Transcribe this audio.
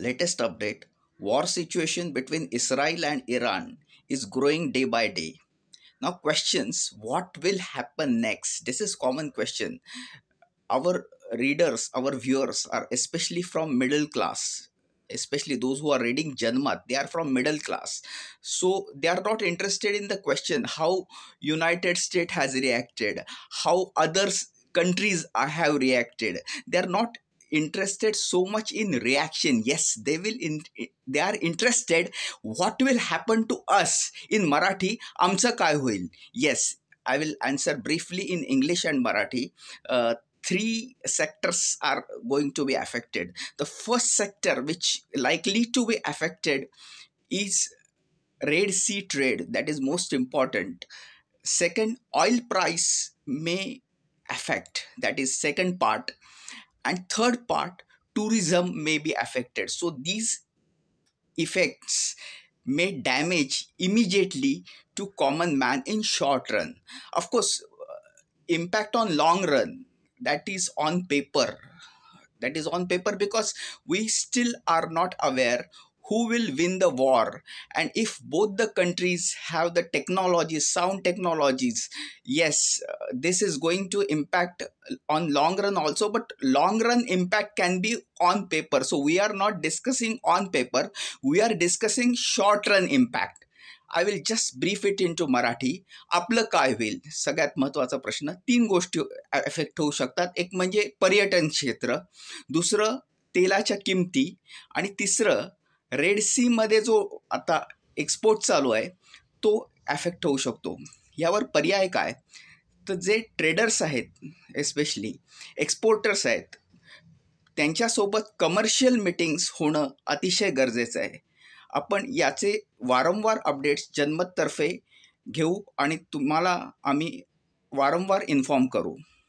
Latest update: war situation between Israel and Iran is growing day by day. Now, questions: what will happen next? This is common question. Our readers, our viewers are especially from middle class, especially those who are reading Janmat, they are from middle class. So they are not interested in the question how United States has reacted, how others countries have reacted. They are not interested so much in reaction. Yes, they are interested what will happen to us. In Marathi, आमचं काय होईल. Yes, I will answer briefly in English and Marathi. Three sectors are going to be affected. The first sector which likely to be affected is Red Sea trade, that is most important. Second, oil price may affect, that is second part. And third part, tourism may be affected. So these effects may damage immediately to common man in short run. Of course, impact on long run, that is on paper, because we still are not aware who will win the war, and if both the countries have the technologies, sound technologies. Yes, this is going to impact on long run also, but long run impact can be on paper. So we are not discussing on paper, we are discussing short run impact. I will just brief it into Marathi. आपलं काय होईल? सगळ्यात महत्त्वाचा प्रश्न. तीन गोष्टी effect होऊ शकतात. एक म्हणजे पर्यटन क्षेत्र, दुसरं तेलाच्या किमती, आणि तिसरं रेड सीमध्ये जो आता एक्सपोर्ट चालू आहे तो एफेक्ट होऊ शकतो. यावर पर्याय काय? तर जे ट्रेडर्स आहेत, एस्पेशली एक्सपोर्टर्स आहेत, त्यांच्यासोबत कमर्शियल मीटिंग्स होणं अतिशय गरजेचं आहे. आपण याचे वारंवार अपडेट्स जनमततर्फे घेऊ आणि तुम्हाला आम्ही वारंवार इन्फॉर्म करू.